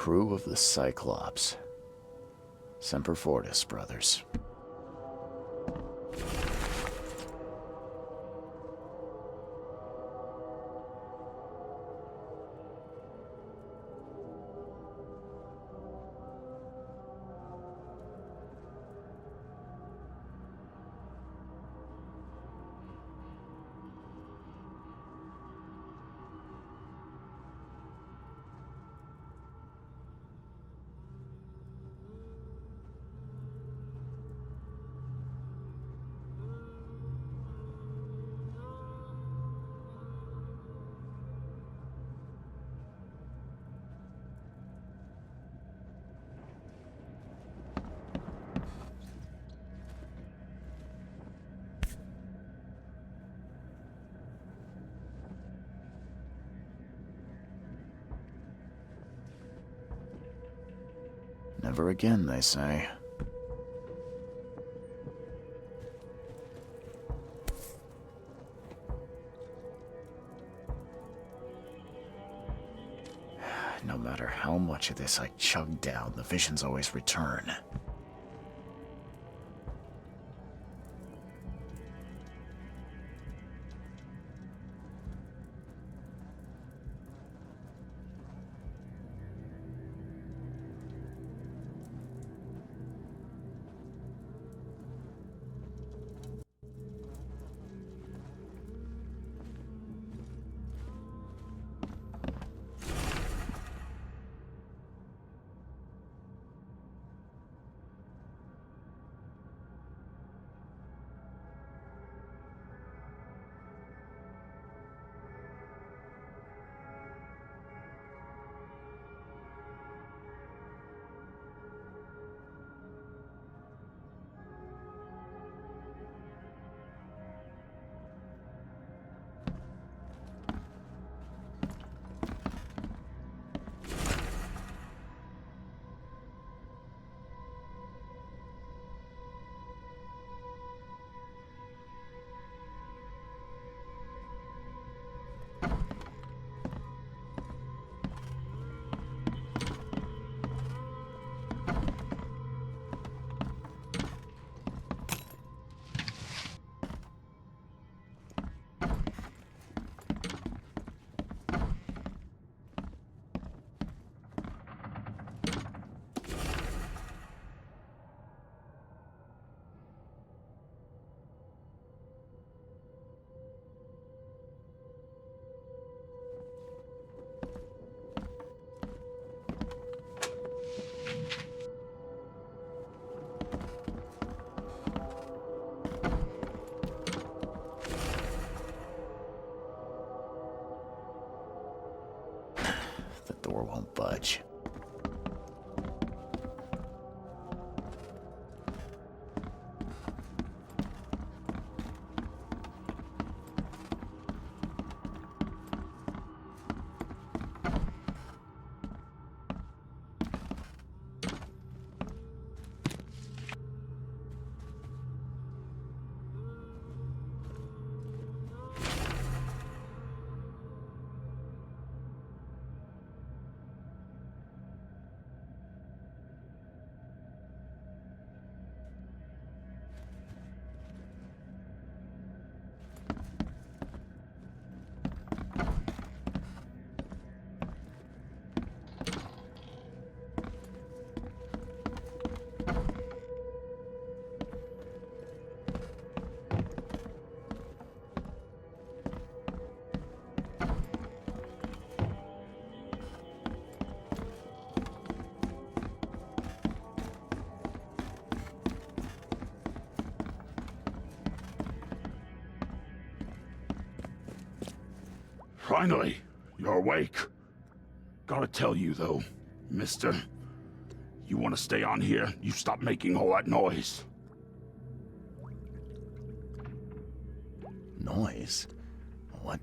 crew of the Cyclops. Semper Fortis, brothers. Never again, they say. No matter how much of this I chug down, the visions always return. The door won't budge. Finally, you're awake. Gotta tell you, though, mister, you want to stay on here, you stop making all that noise. Noise? What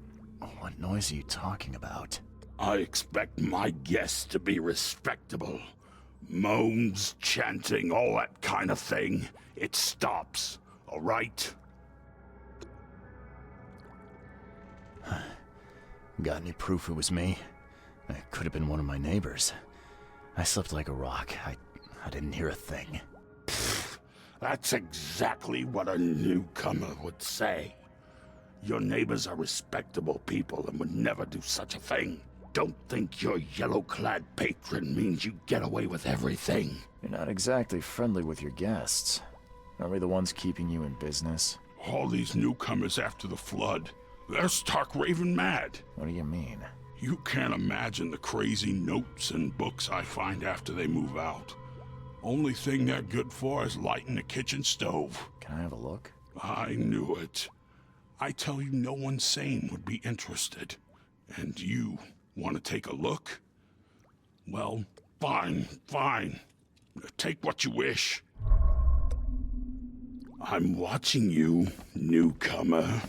noise are you talking about? I expect my guests to be respectable. Moans, chanting, all that kind of thing. It stops, all right? Got any proof it was me? It could have been one of my neighbors. I slept like a rock. I didn't hear a thing. That's exactly what a newcomer would say. Your neighbors are respectable people and would never do such a thing. Don't think your yellow-clad patron means you get away with everything. You're not exactly friendly with your guests. Aren't we the ones keeping you in business? All these newcomers after the flood, they're stark raving mad. What do you mean? You can't imagine the crazy notes and books I find after they move out. Only thing they're good for is lighting the kitchen stove. Can I have a look? I knew it. I tell you, no one sane would be interested. And you want to take a look? Well, fine, fine. Take what you wish. I'm watching you, newcomer.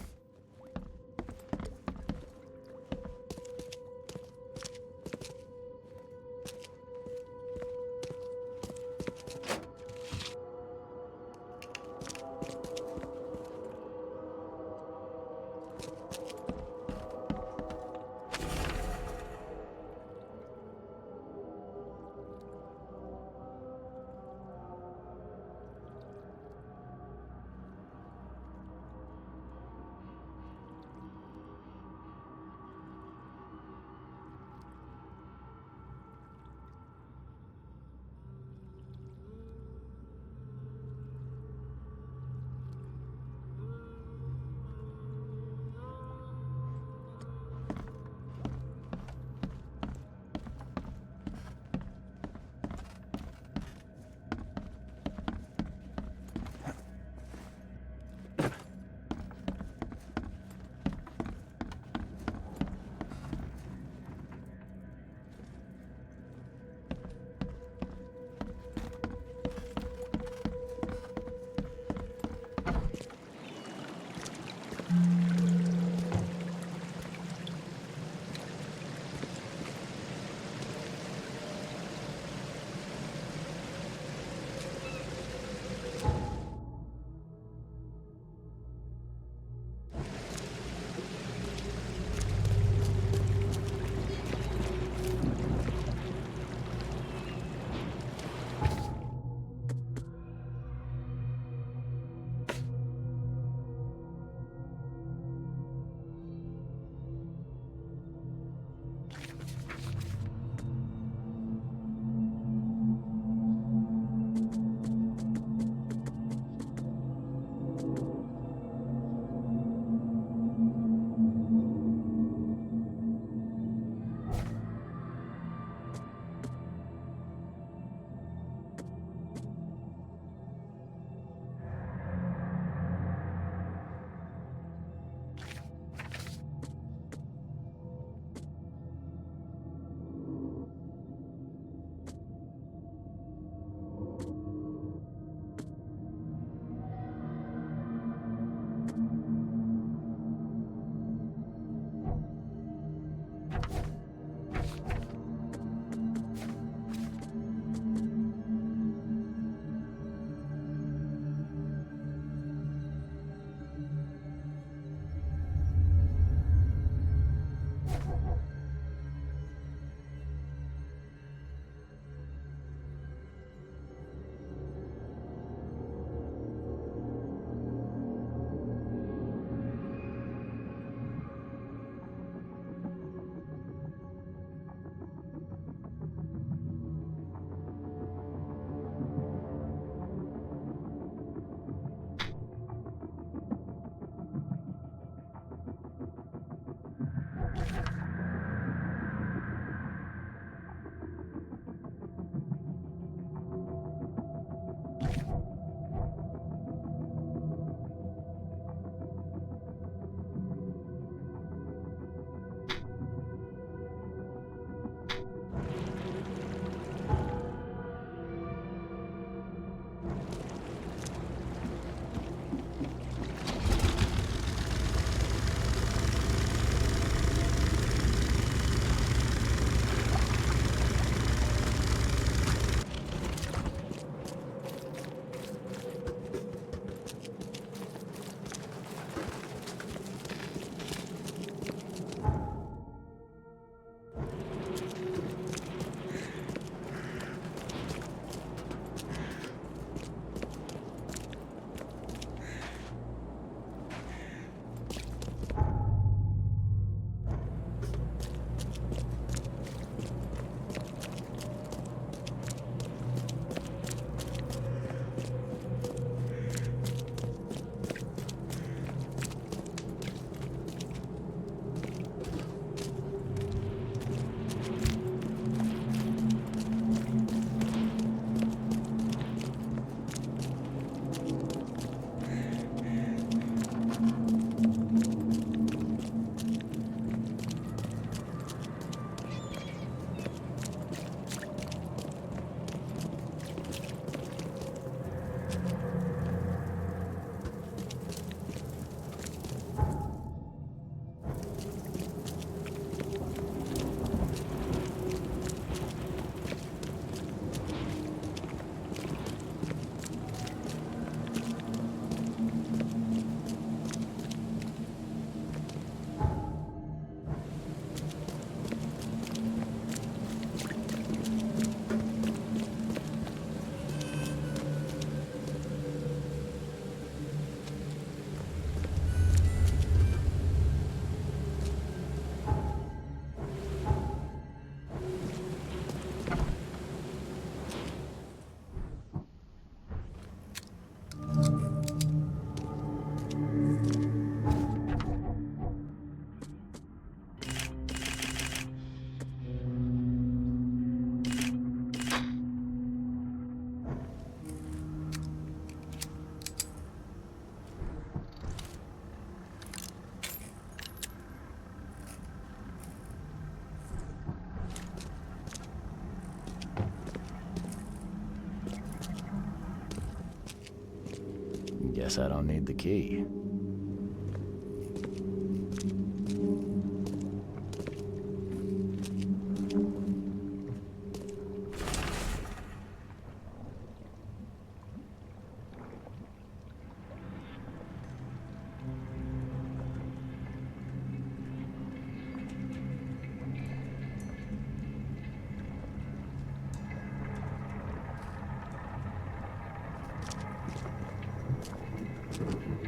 Guess I don't need the key.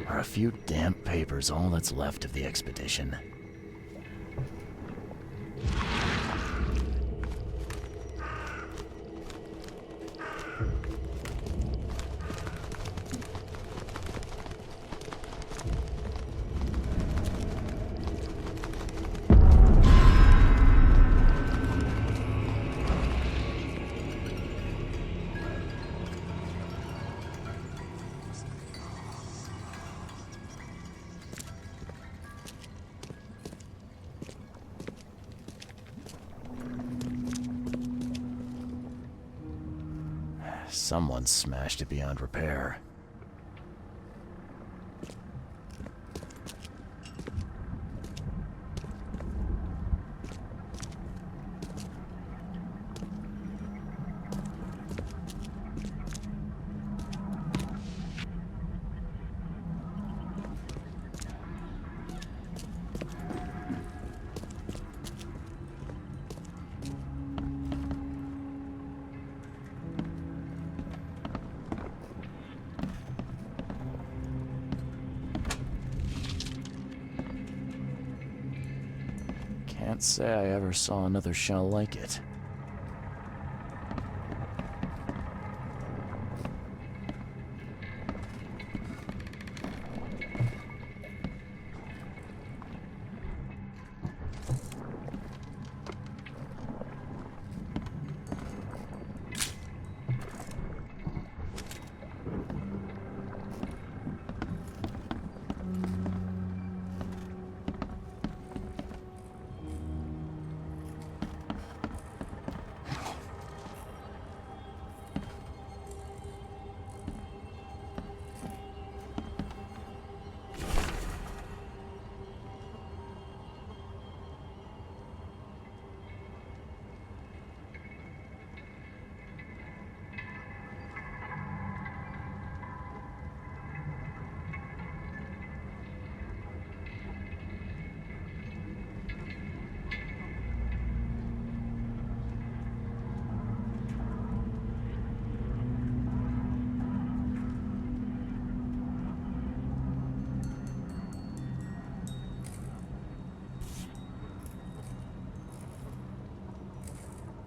Are a few damp papers all that's left of the expedition? Someone smashed it beyond repair. Can't say I ever saw another shell like it.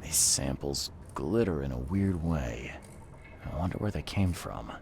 These samples glitter in a weird way. I wonder where they came from.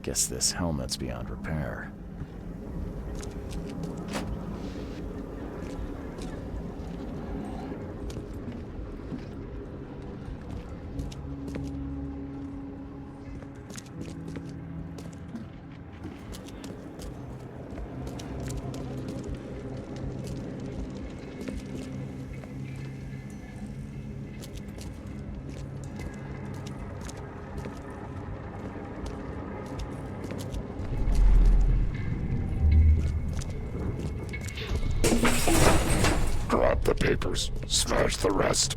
Guess this helmet's beyond repair. Grab the papers, smash the rest.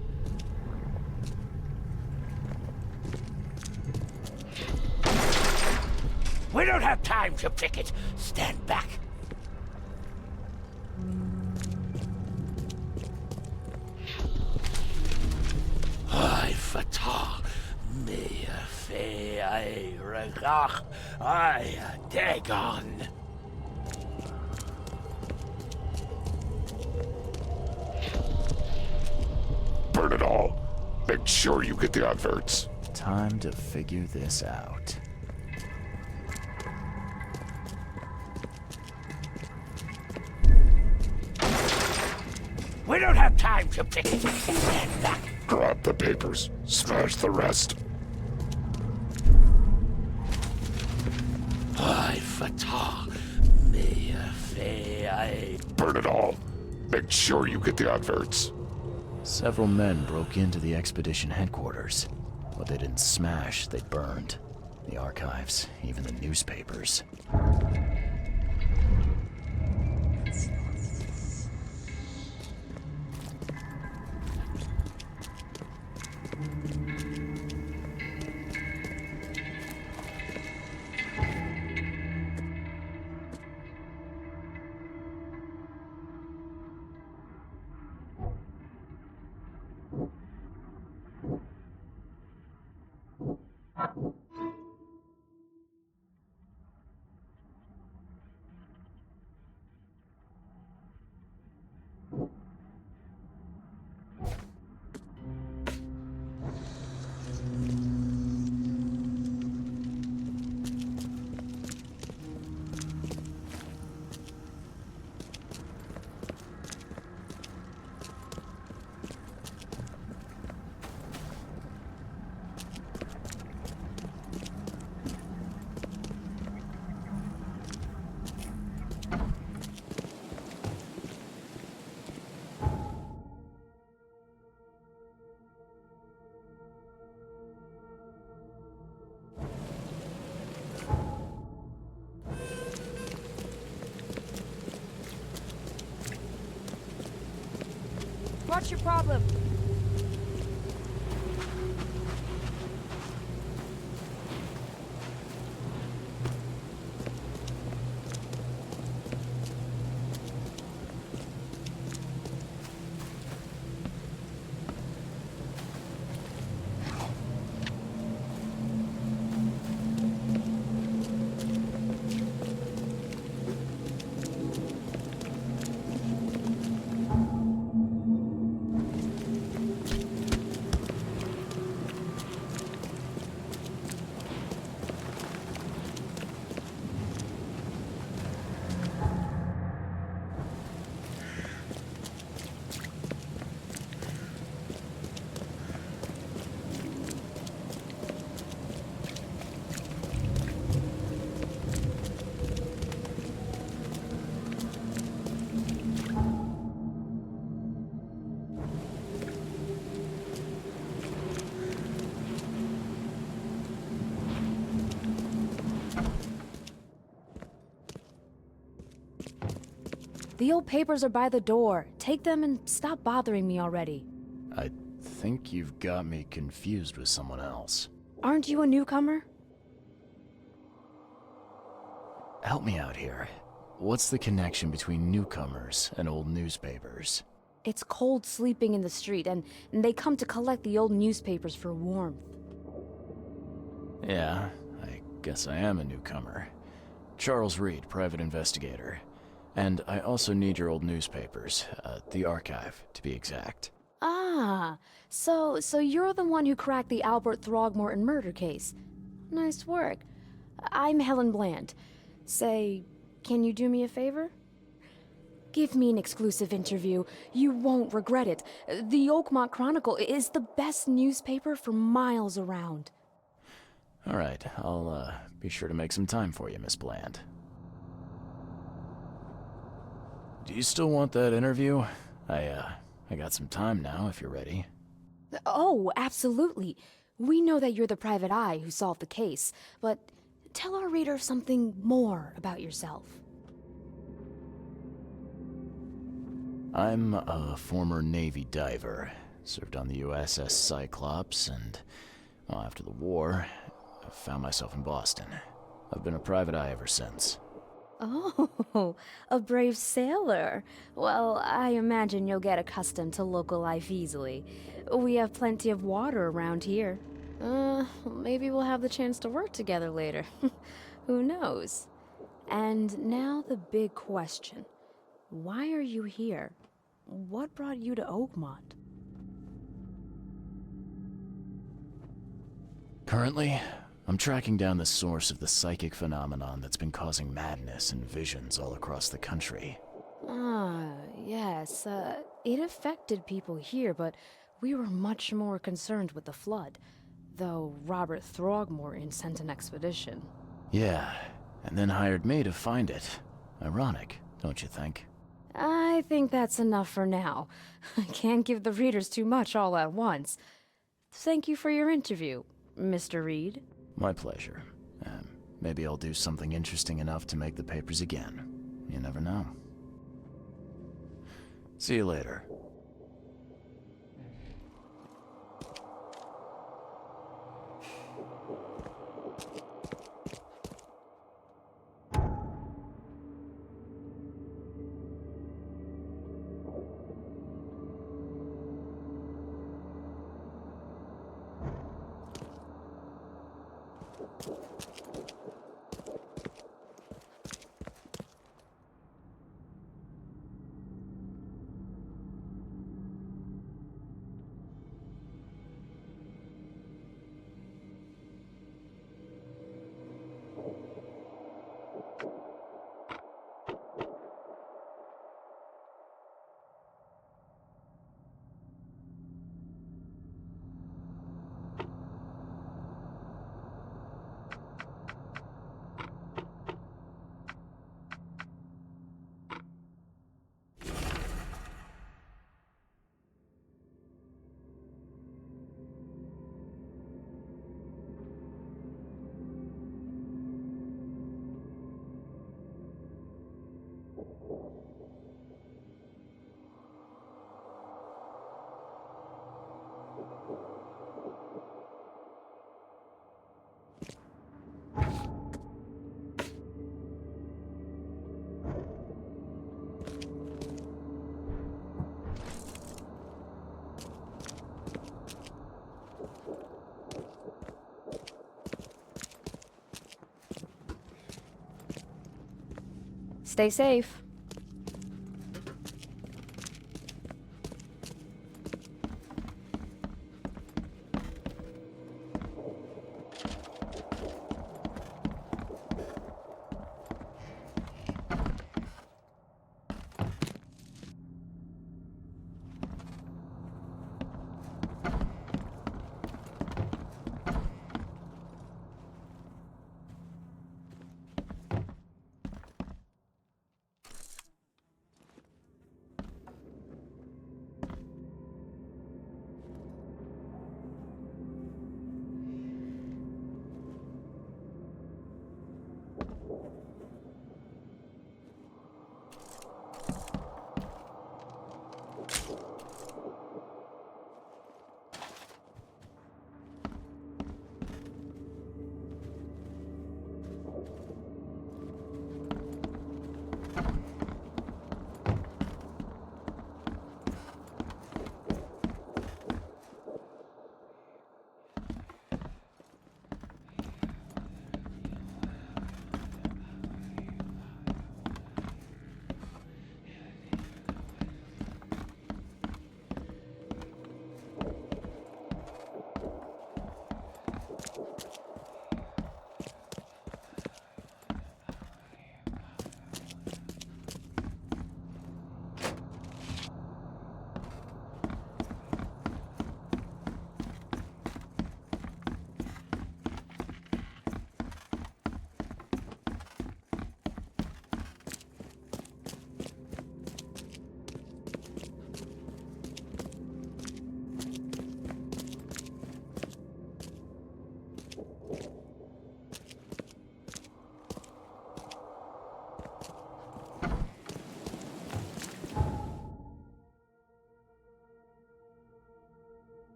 We don't have time to pick it. Stand back. I fatah me fe I regach I dagon. Burn it all. Make sure you get the adverts. Time to figure this out. We don't have time to pick it. Stand back. Grab the papers, smash the rest. I fatah me fe I. Burn it all. Make sure you get the adverts. Several men broke into the expedition headquarters. What they didn't smash, they burned. The archives, even the newspapers. What's your problem? The old papers are by the door. Take them and stop bothering me already. I think you've got me confused with someone else. Aren't you a newcomer? Help me out here. What's the connection between newcomers and old newspapers? It's cold sleeping in the street, and they come to collect the old newspapers for warmth. Yeah, I guess I am a newcomer. Charles Reed, private investigator. And I also need your old newspapers, the archive, to be exact. Ah, so you're the one who cracked the Albert Throgmorton murder case. Nice work. I'm Helen Bland. Say, can you do me a favor? Give me an exclusive interview. You won't regret it. The Oakmont Chronicle is the best newspaper for miles around. All right, I'll be sure to make some time for you, Miss Bland. Do you still want that interview? I got some time now, if you're ready. Oh, absolutely. We know that you're the private eye who solved the case, but tell our reader something more about yourself. I'm a former Navy diver. Served on the USS Cyclops, and, well, after the war, I found myself in Boston. I've been a private eye ever since. Oh, a brave sailor. Well, I imagine you'll get accustomed to local life easily. We have plenty of water around here. Maybe we'll have the chance to work together later. Who knows? And now the big question. Why are you here? What brought you to Oakmont? Currently, I'm tracking down the source of the psychic phenomenon that's been causing madness and visions all across the country. Ah, yes. It affected people here, but we were much more concerned with the flood. Though Robert Throgmorton sent an expedition. Yeah, and then hired me to find it. Ironic, don't you think? I think that's enough for now. I can't give the readers too much all at once. Thank you for your interview, Mr. Reed. My pleasure. Maybe I'll do something interesting enough to make the papers again. You never know. See you later. Stay safe.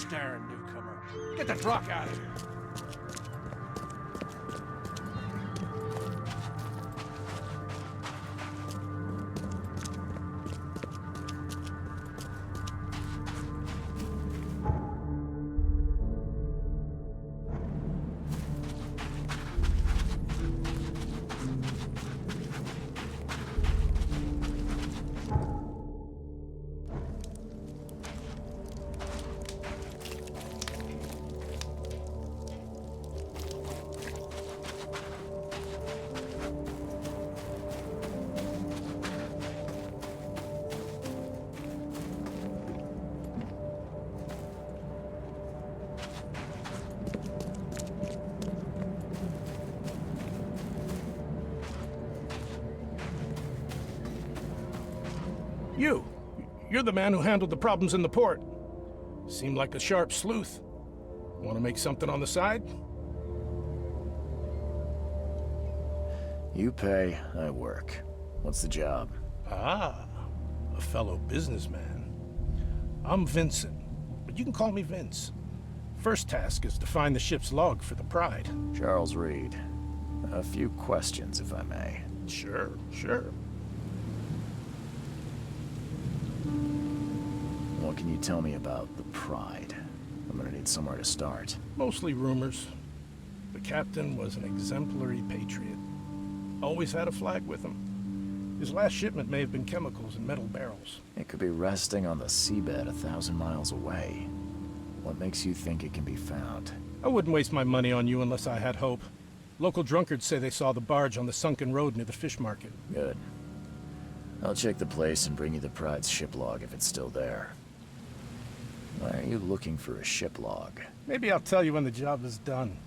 staring newcomer. Get the truck out of here. You're the man who handled the problems in the port. Seem like a sharp sleuth. Want to make something on the side? You pay, I work. What's the job? Ah, a fellow businessman. I'm Vincent, but you can call me Vince. First task is to find the ship's log for the Pride. Charles Reed. A few questions, if I may. Sure. What can you tell me about the Pride? I'm gonna need somewhere to start. Mostly rumors. The captain was an exemplary patriot. Always had a flag with him. His last shipment may have been chemicals in metal barrels. It could be resting on the seabed 1,000 miles away. What makes you think it can be found? I wouldn't waste my money on you unless I had hope. Local drunkards say they saw the barge on the sunken road near the fish market. Good. I'll check the place and bring you the Pride's ship log if it's still there. Why are you looking for a ship log? Maybe I'll tell you when the job is done.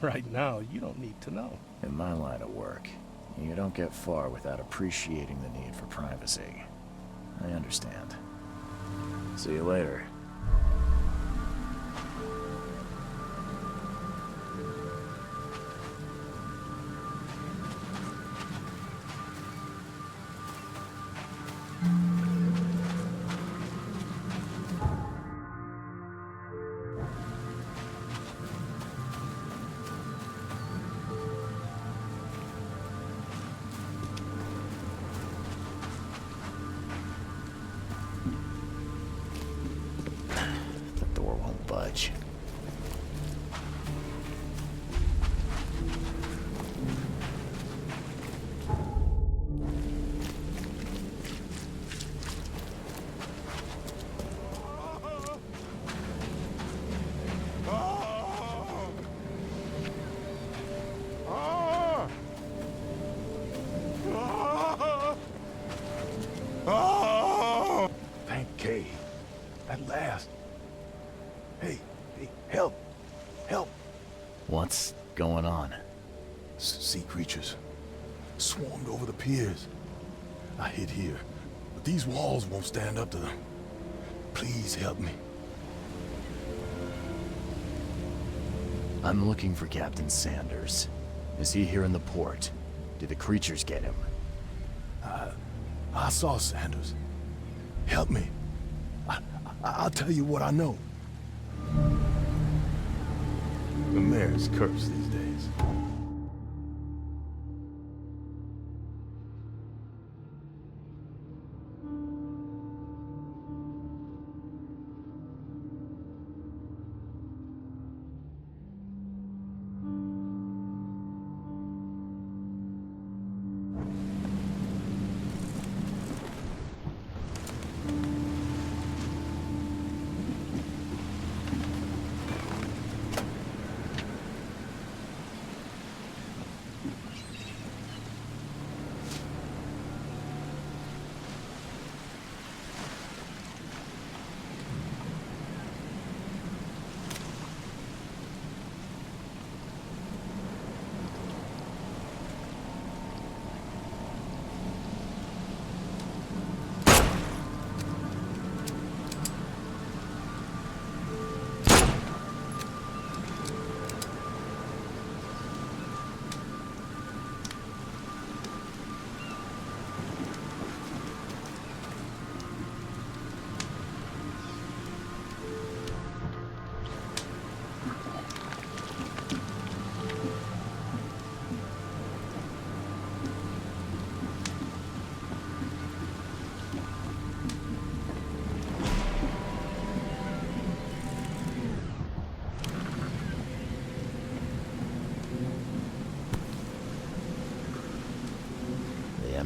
Right now, you don't need to know. In my line of work, you don't get far without appreciating the need for privacy. I understand. See you later. Budge. Thank Kay. At last. Hey, help! What's going on? Sea creatures swarmed over the piers. I hid here, but these walls won't stand up to them. Please help me. I'm looking for Captain Sanders. Is he here in the port? Did the creatures get him? I saw Sanders. Help me. I'll tell you what I know. The mayor's cursed these days.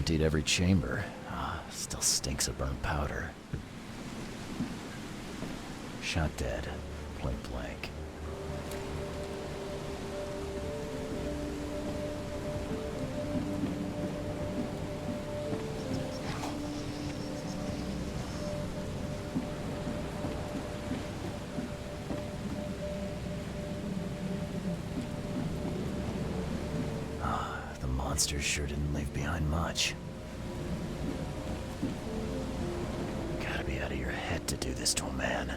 emptied every chamber. Still stinks of burnt powder. Shot dead. Point blank. The monsters sure didn't leave behind much. Gotta be out of your head to do this to a man.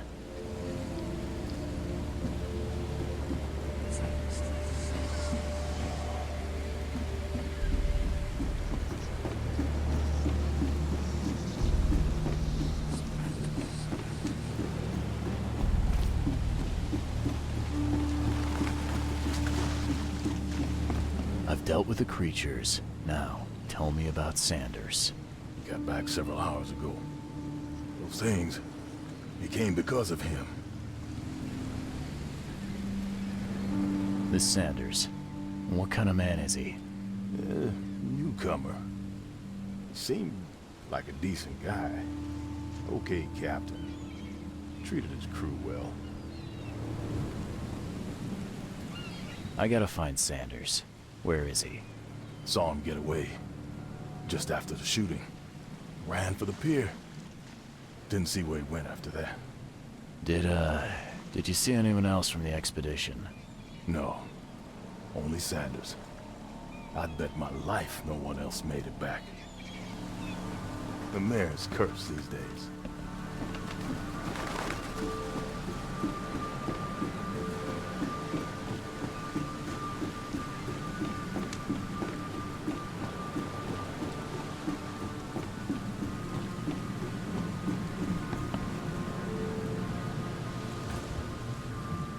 I've dealt with the creatures. Now, tell me about Sanders. He got back several hours ago. Those things, he came because of him. This Sanders, what kind of man is he? Newcomer. Seemed like a decent guy. Okay, captain. Treated his crew well. I gotta find Sanders. Where is he? Saw him get away. Just after the shooting. Ran for the pier. Didn't see where he went after that. Did you see anyone else from the expedition? No. Only Sanders. I'd bet my life no one else made it back. The mayor's cursed these days.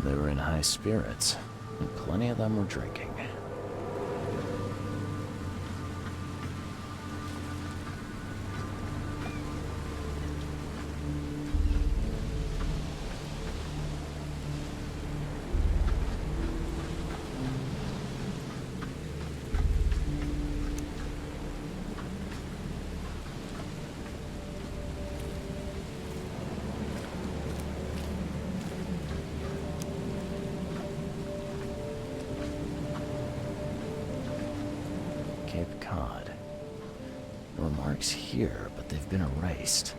They were in high spirits, and plenty of them were drinking. Cape Cod. There were marks here, but they've been erased.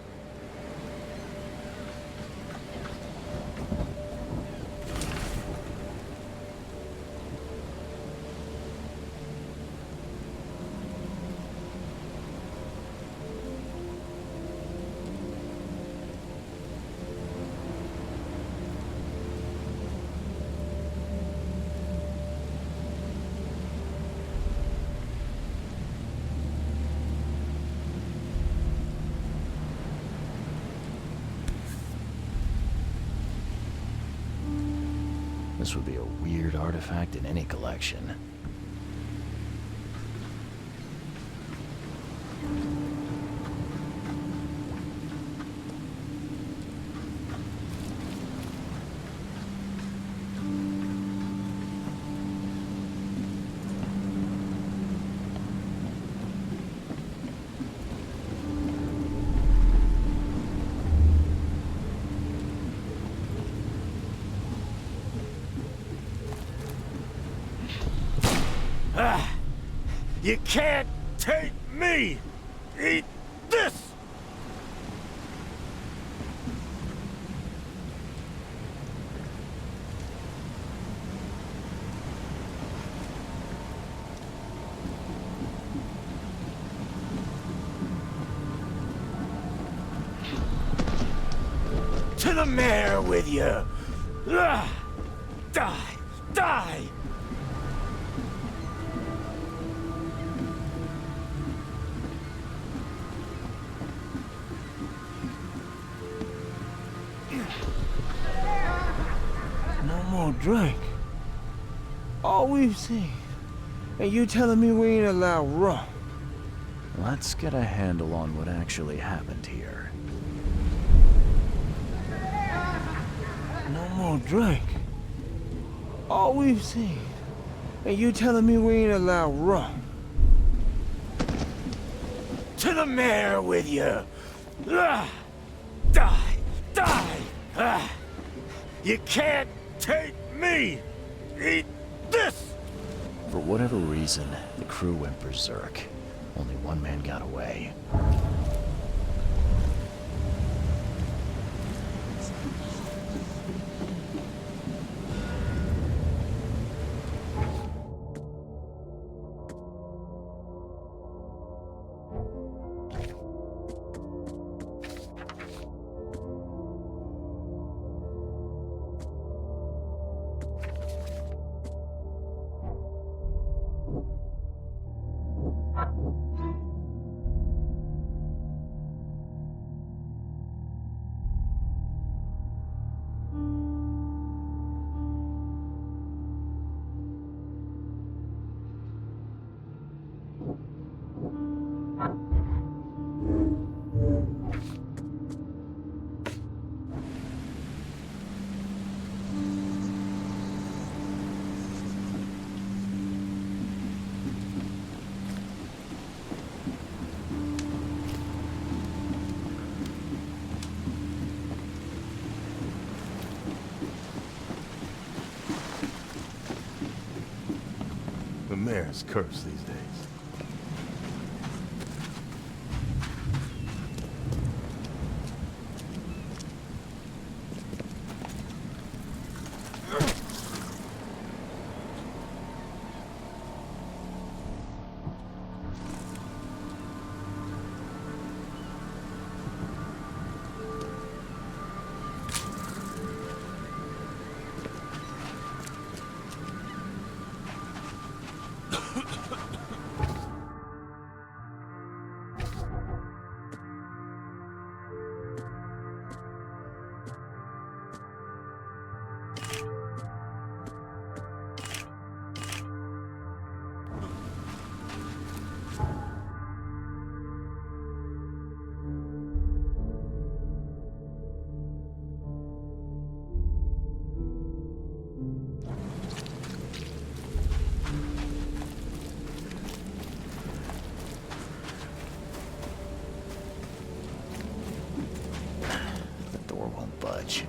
This would be a weird artifact in any collection. You can't take me! Eat this! To the mayor with you! Die! Die! No more drink. All we've seen. And you telling me we ain't allowed rum? Let's get a handle on what actually happened here. No more drink. All we've seen. And you telling me we ain't allowed rum? to the mayor with you. Die! Die! You can't take me! Eat this! For whatever reason, the crew went berserk. Only one man got away. The mayor's cursed these days. Budge.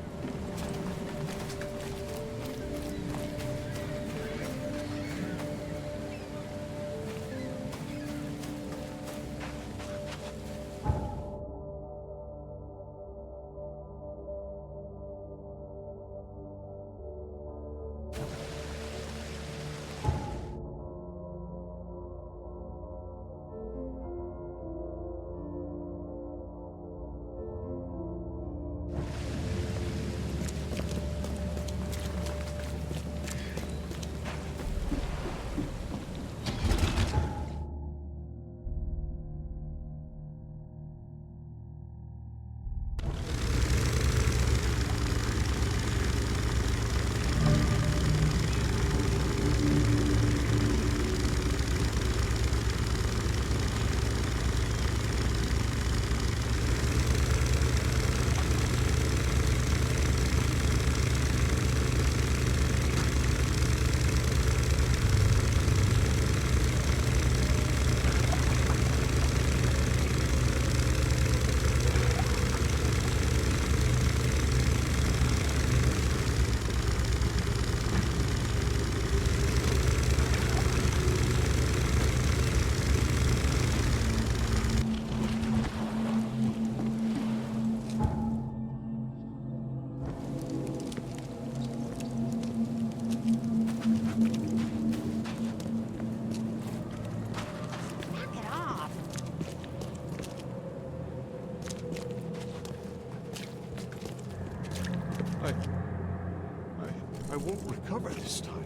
I won't recover this time.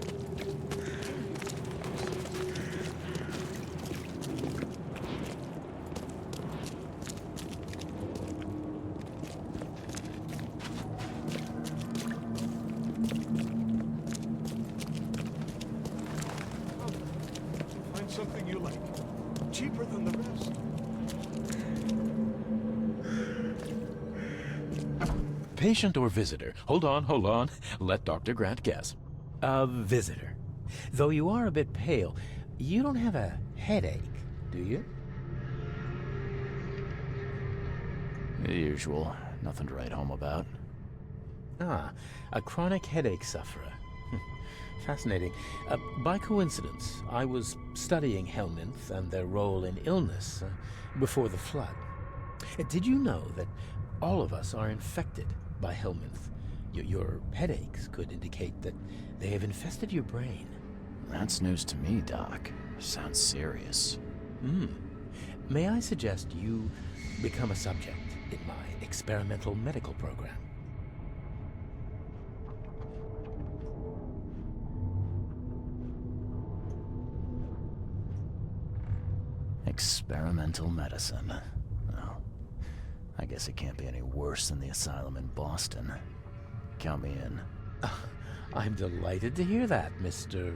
Find something you like. Cheaper than the rest. Patient or visitor? Hold on. Let Dr. Grant guess. A visitor. Though you are a bit pale, you don't have a headache, do you? The usual. Nothing to write home about. Ah, a chronic headache sufferer. Fascinating. By coincidence, I was studying helminths and their role in illness before the flood. Did you know that all of us are infected by helminth? Your headaches could indicate that they have infested your brain. That's news to me, Doc. Sounds serious. May I suggest you become a subject in my experimental medical program? Experimental medicine. Well, I guess it can't be any worse than the asylum in Boston. Count me in. I'm delighted to hear that, Mr.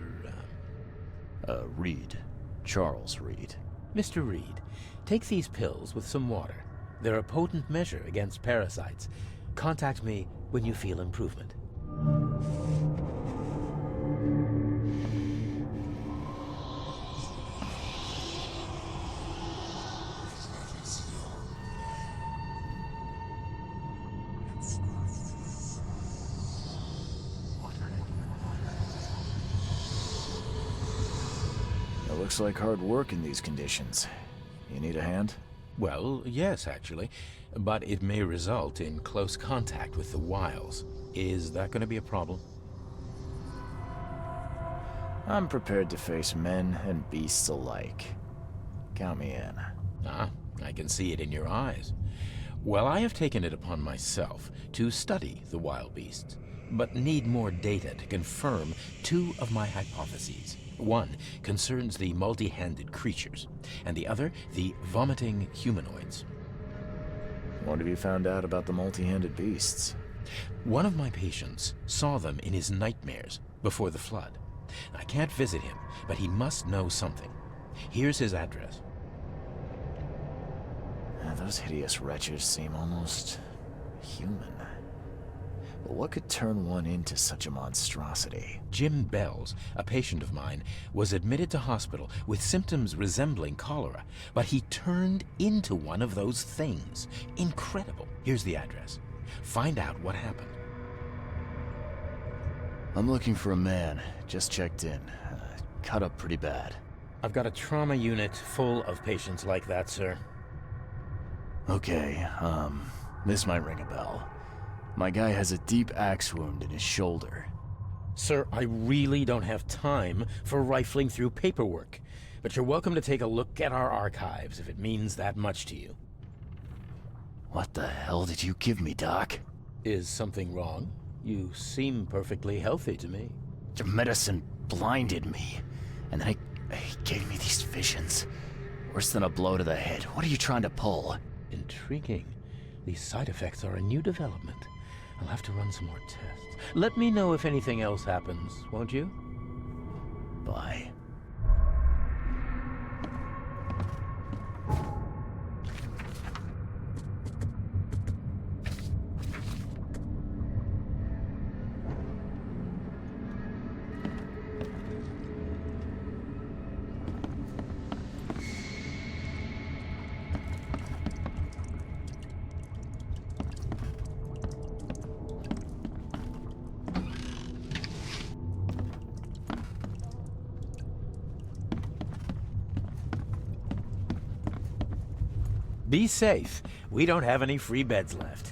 Reed. Charles Reed. Mr. Reed, take these pills with some water. They're a potent measure against parasites. Contact me when you feel improvement. It looks like hard work in these conditions. You need a hand? Well, yes, actually. But it may result in close contact with the wiles. Is that going to be a problem? I'm prepared to face men and beasts alike. Count me in. Ah, I can see it in your eyes. Well, I have taken it upon myself to study the wild beasts, but need more data to confirm two of my hypotheses. One concerns the multi-handed creatures, and the other the vomiting humanoids. What have you found out about the multi-handed beasts? One of my patients saw them in his nightmares before the flood. I can't visit him, but he must know something. Here's his address. Those hideous wretches seem almost human. But what could turn one into such a monstrosity? Jim Bells, a patient of mine, was admitted to hospital with symptoms resembling cholera, but he turned into one of those things. Incredible. Here's the address. Find out what happened. I'm looking for a man. Just checked in. Cut up pretty bad. I've got a trauma unit full of patients like that, sir. Okay, this might ring a bell. My guy has a deep axe wound in his shoulder. Sir, I really don't have time for rifling through paperwork, but you're welcome to take a look at our archives if it means that much to you. What the hell did you give me, Doc? Is something wrong? You seem perfectly healthy to me. Your medicine blinded me, and then he gave me these visions. Worse than a blow to the head. What are you trying to pull? Intriguing. These side effects are a new development. I'll have to run some more tests. Let me know if anything else happens, won't you? Bye. Be safe. We don't have any free beds left.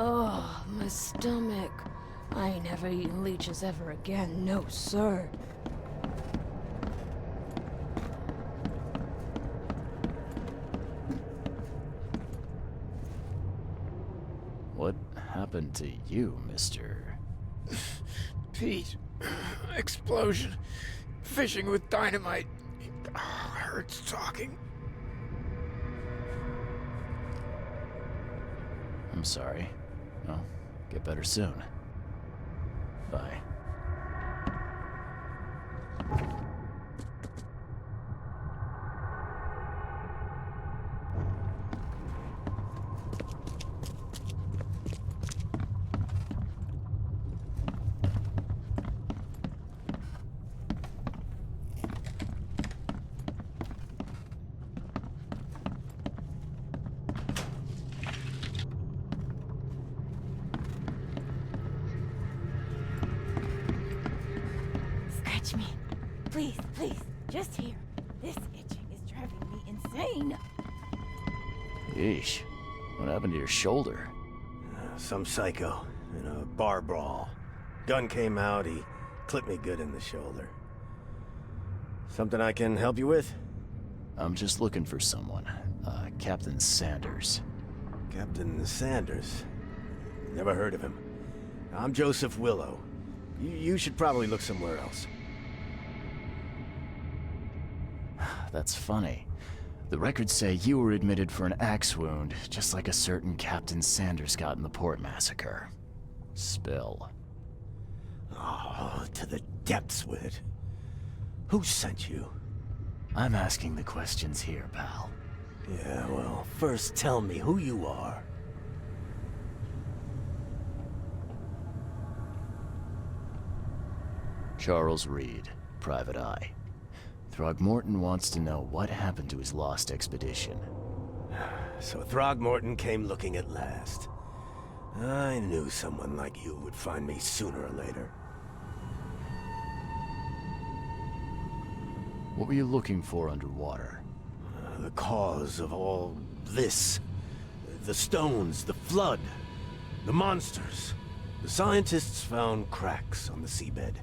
Oh, my stomach. I ain't never eating leeches ever again, no sir. What happened to you, mister? Pete. Explosion. Fishing with dynamite. Hurts talking. I'm sorry. Well, get better soon. Bye. Scratch me. Please, please. Just here. This itching is driving me insane. Yeesh. What happened to your shoulder? Some psycho in a bar brawl. Gun came out, he clipped me good in the shoulder. Something I can help you with? I'm just looking for someone. Captain Sanders. Captain Sanders? Never heard of him. I'm Joseph Willow. You should probably look somewhere else. That's funny. The records say you were admitted for an axe wound, just like a certain Captain Sanders got in the port massacre. Spill. Oh, to the depths with it. Who sent you? I'm asking the questions here, pal. Yeah, well, first tell me who you are. Charles Reed, Private Eye. Throgmorton wants to know what happened to his lost expedition. So Throgmorton came looking at last. I knew someone like you would find me sooner or later. What were you looking for underwater? The cause of all this. The stones, the flood, the monsters. The scientists found cracks on the seabed.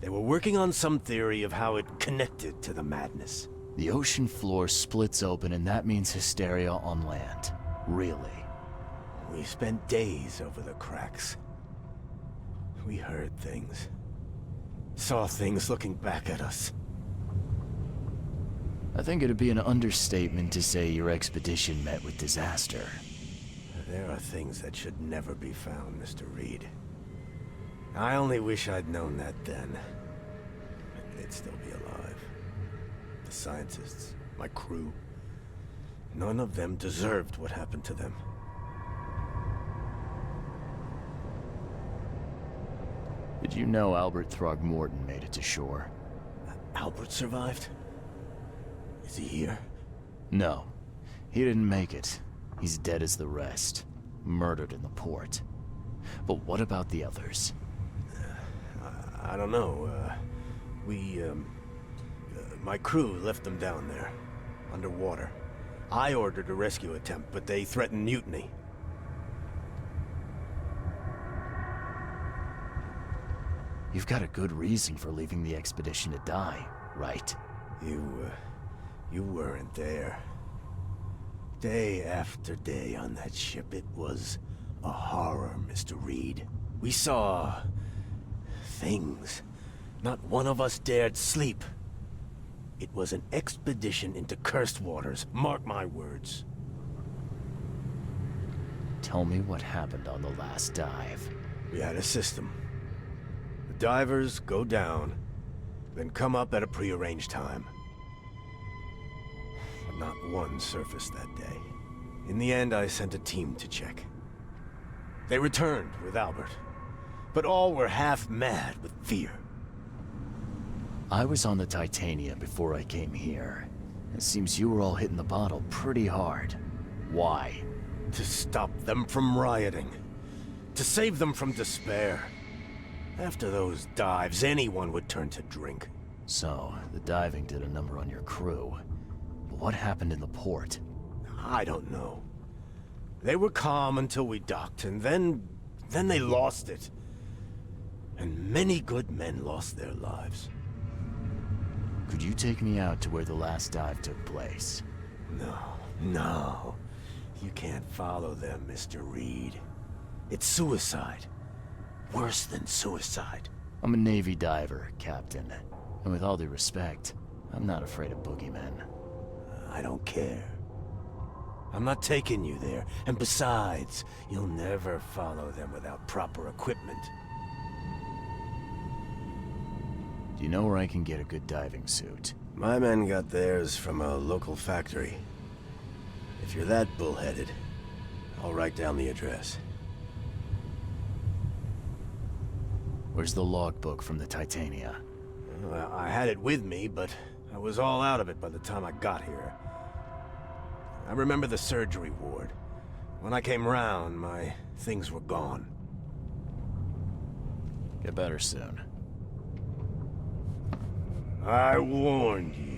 They were working on some theory of how it connected to the madness. The ocean floor splits open and that means hysteria on land. Really? We spent days over the cracks. We heard things. Saw things looking back at us. I think it'd be an understatement to say your expedition met with disaster. There are things that should never be found, Mr. Reed. I only wish I'd known that then. They'd still be alive. The scientists, my crew. None of them deserved what happened to them. Did you know Albert Throgmorton made it to shore? Albert survived? Is he here? No. He didn't make it. He's dead as the rest. Murdered in the port. But what about the others? I don't know. My crew left them down there, underwater. I ordered a rescue attempt, but they threatened mutiny. You've got a good reason for leaving the expedition to die, right? You weren't there. Day after day on that ship, it was a horror, Mr. Reed. We saw things. Not one of us dared sleep. It was an expedition into cursed waters, mark my words. Tell me what happened on the last dive. We had a system. The divers go down, then come up at a prearranged time. But not one surfaced that day. In the end, I sent a team to check. They returned with Albert, but all were half mad with fear. I was on the Titania before I came here. It seems you were all hitting the bottle pretty hard. Why? To stop them from rioting. To save them from despair. After those dives, anyone would turn to drink. So, the diving did a number on your crew. But what happened in the port? I don't know. They were calm until we docked, and then they lost it. And many good men lost their lives. Could you take me out to where the last dive took place? No. You can't follow them, Mr. Reed. It's suicide. Worse than suicide. I'm a Navy diver, Captain. And with all due respect, I'm not afraid of boogeymen. I don't care. I'm not taking you there. And besides, you'll never follow them without proper equipment. Do you know where I can get a good diving suit? My men got theirs from a local factory. If you're that bullheaded, I'll write down the address. Where's the logbook from the Titania? Well, I had it with me, but I was all out of it by the time I got here. I remember the surgery ward. When I came round, my things were gone. Get better soon. I warned you.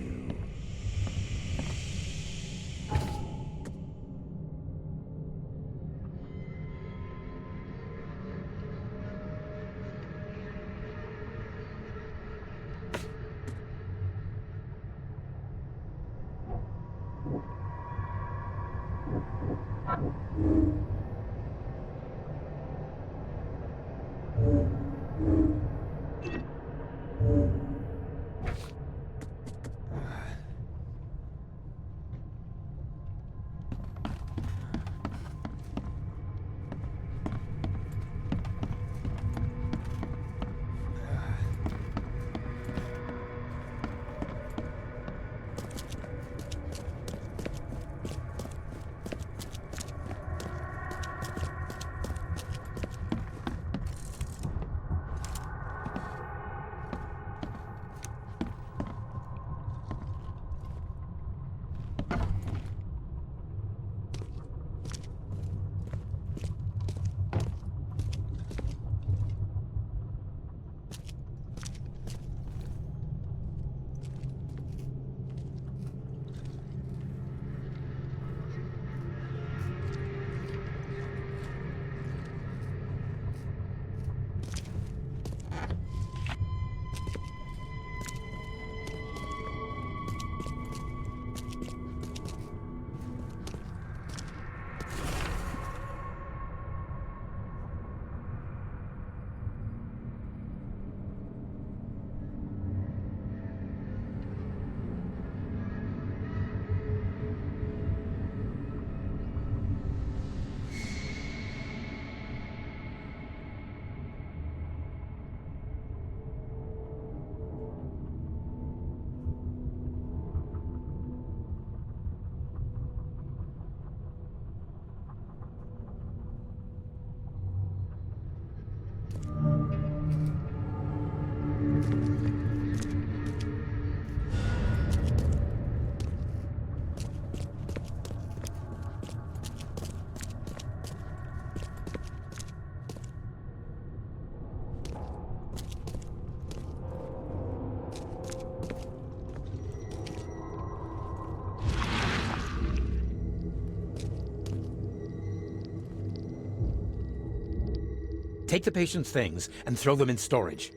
Take the patient's things and throw them in storage.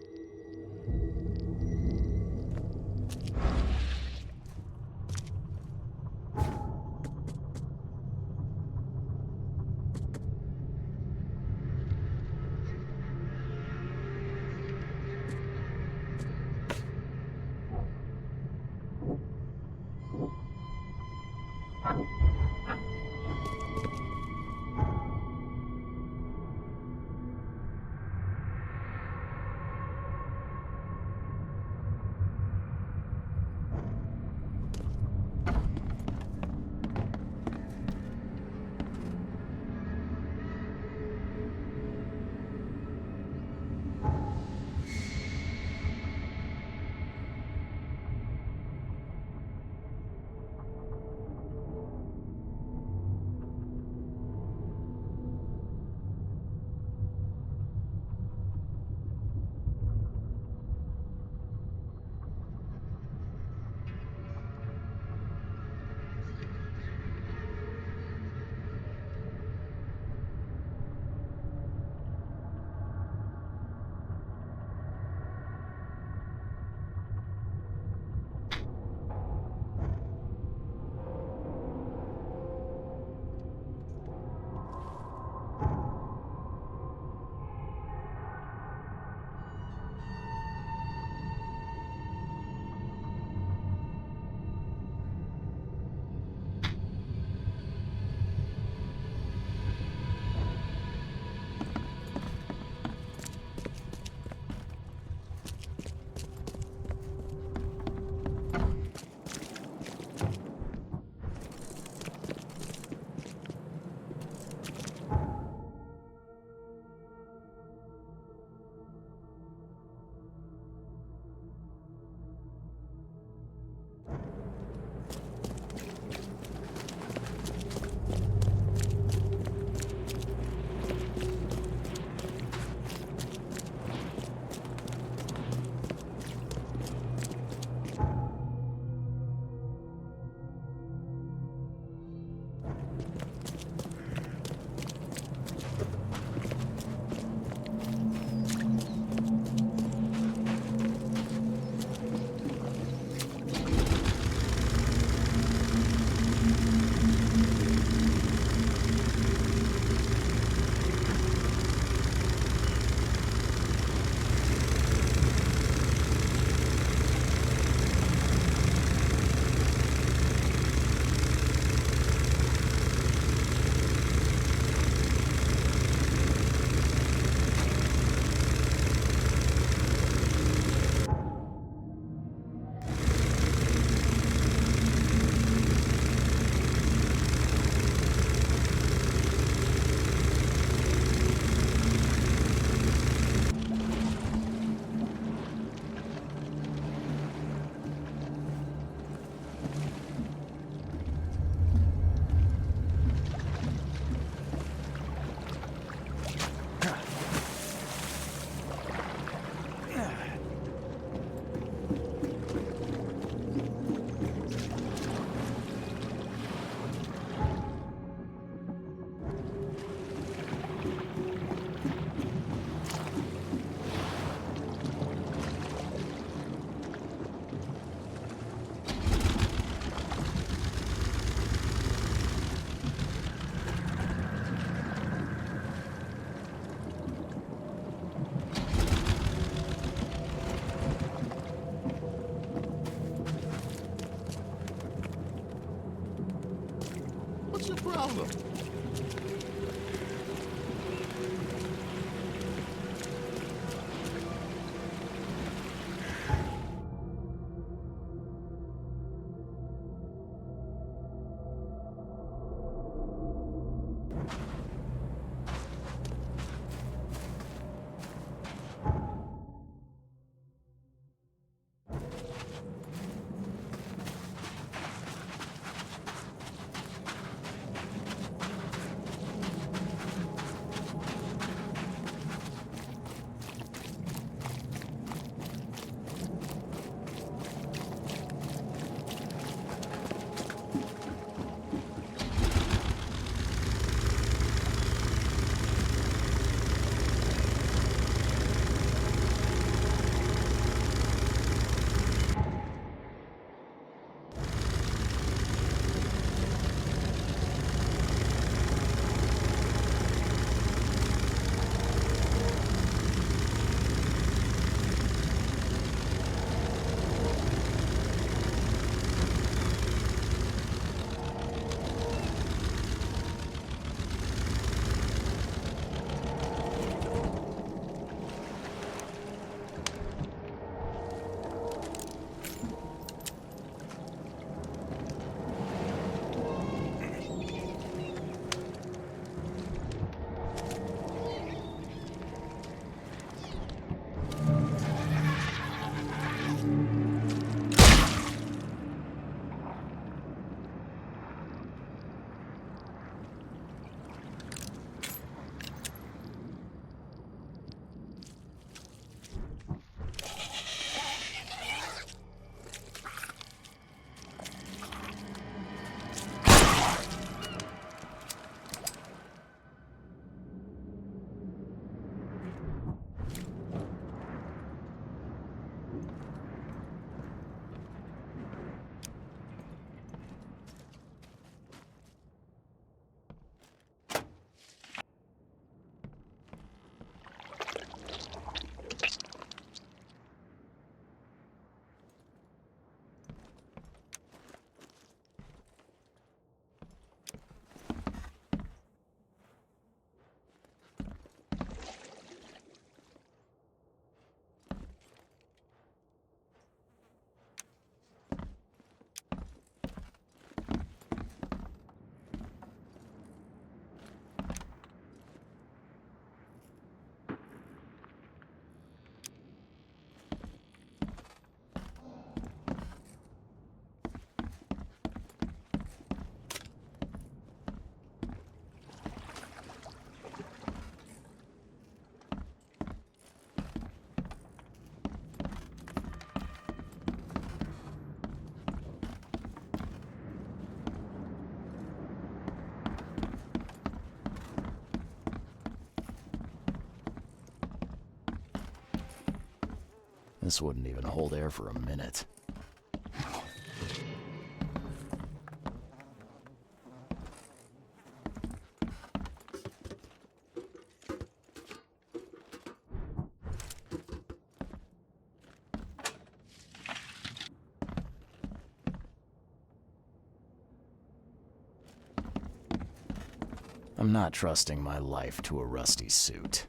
problem? This wouldn't even hold air for a minute. I'm not trusting my life to a rusty suit.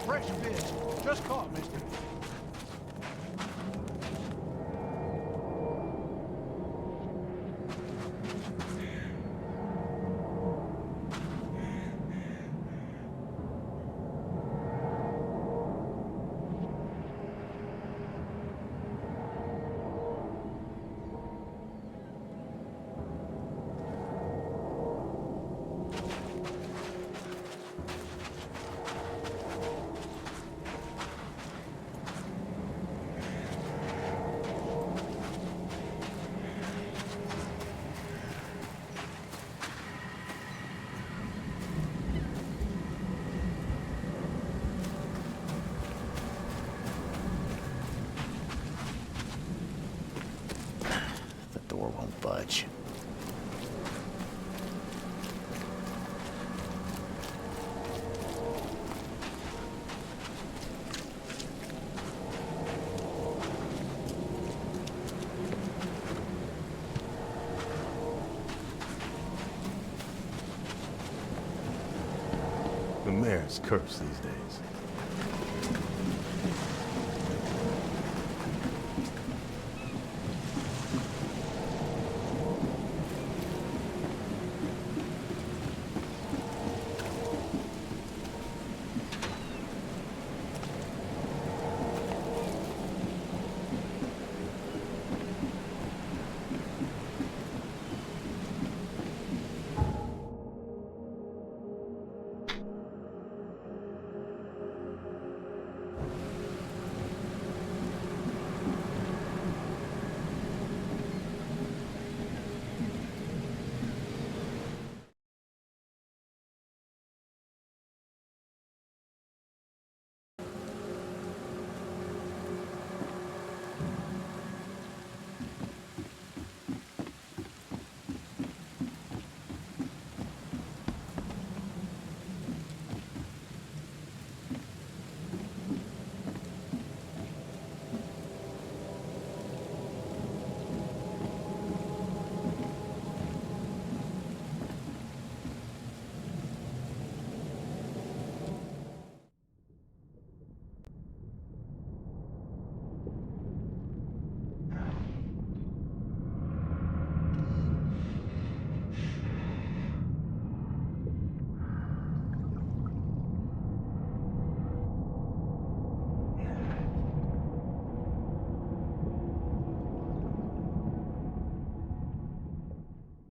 Fresh fish. Just caught, mister. The door won't budge. The mayor's cursed these days.